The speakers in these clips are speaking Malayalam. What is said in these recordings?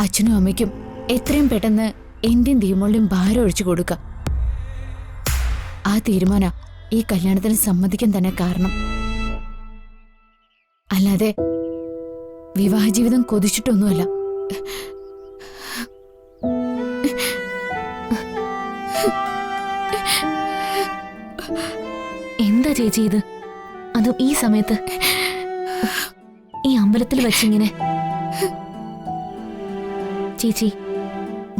അച്ഛനും അമ്മയ്ക്കും എത്രയും പെട്ടെന്ന് എന്റെയും ദീമോളുടെയും ഭാരം ഒഴിച്ചു കൊടുക്ക. ആ തീരുമാനം ഈ കല്യാണത്തിന് സമ്മതിക്കാൻ തന്നെ കാരണം. അല്ലാതെ വിവാഹ ജീവിതം കൊതിച്ചിട്ടൊന്നുമല്ല. എന്താ ചേച്ചി ഇത്? അതും ഈ സമയത്ത് ഈ അമ്പലത്തിൽ വെച്ചിങ്ങനെ. ചേച്ചി,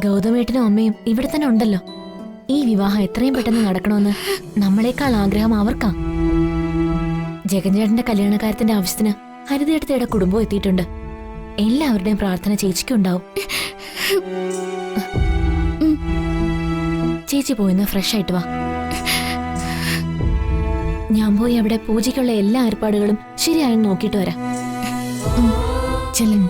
ഗൗതമേട്ടനും അമ്മയും ഇവിടെ തന്നെ ഉണ്ടല്ലോ. ഈ വിവാഹം എത്രയും പെട്ടെന്ന് നടക്കണമെന്ന് നമ്മളെക്കാൾ ആഗ്രഹം അവർക്കാ. ജഗൻചേട്ടന്റെ കല്യാണക്കാര്യത്തിന്റെ ആവശ്യത്തിന് ഹരിതേട്ടയുടെ കുടുംബം എത്തിയിട്ടുണ്ട്. എല്ലാവരുടെയും പ്രാർത്ഥന ചേച്ചിക്കുണ്ടാവും. ചേച്ചി പോയിന്ന് ഫ്രഷ് ആയിട്ട് വാ. ഞാൻ പോയി അവിടെ പൂജയ്ക്കുള്ള എല്ലാ ഏർപ്പാടുകളും ശരിയായെന്ന് നോക്കിയിട്ട് വരാം. ചെല്ലും.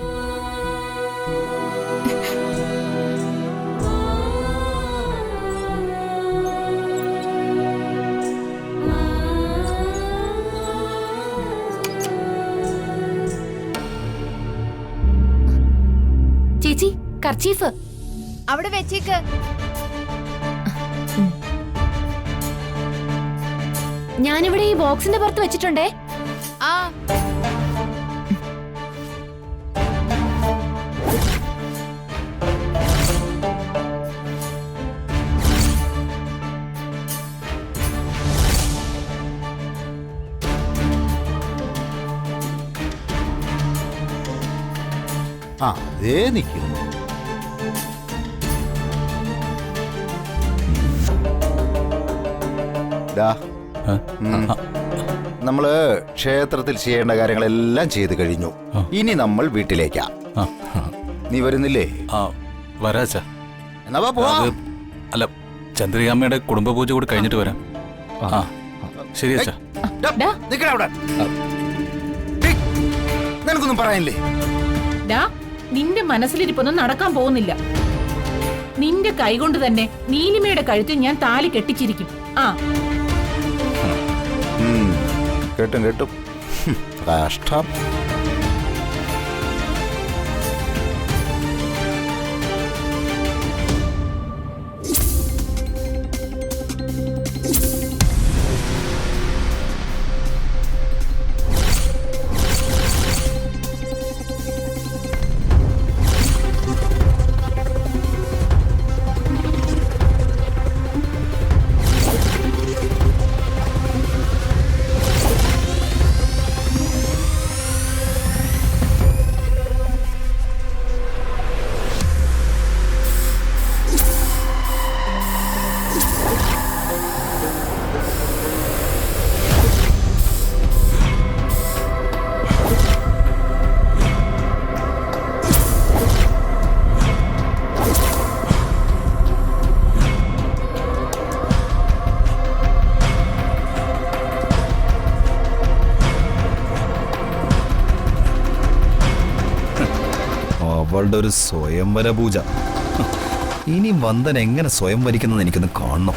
ചേച്ചി, കർച്ചീഫ് അവിടെ വെച്ചേക്ക്. ഞാനിവിടെ ഈ ബോക്സിന്റെ പുറത്ത് വെച്ചിട്ടുണ്ടേ. ആ ദേ നിൽക്കുന്നു. നമ്മള് ക്ഷേത്രത്തിൽ ചെയ്യേണ്ട കാര്യങ്ങളെല്ലാം ചെയ്തു കഴിഞ്ഞു. ഇനി നമ്മൾ വീട്ടിലേക്കാ. നീ വരുന്നില്ലേ? വരാച്ചാ. എന്നാ വാ പോവാം. അല്ല, ചന്ദ്രികാമ്മയുടെ കുടുംബ പൂജ കൂടി കഴിഞ്ഞിട്ട് വരാം. ശരി അച്ഛാ. നിക്കടാ അവിടെ. നിനക്കൊന്നും പറയാനില്ലേ? നിന്റെ മനസ്സിലിരിപ്പൊന്നും നടക്കാൻ പോകുന്നില്ല. നിന്റെ കൈകൊണ്ട് തന്നെ നീലിമയുടെ കഴുത്തിൽ ഞാൻ താലി കെട്ടിച്ചിരിക്കും. കേട്ടും കേട്ടും. കഷ്ടം. അവളുടെ ഒരു സ്വയംവര പൂജ. ഇനി വന്ദൻ എങ്ങനെ സ്വയം വരിക്കുന്നത് എനിക്കൊന്ന് കാണണം.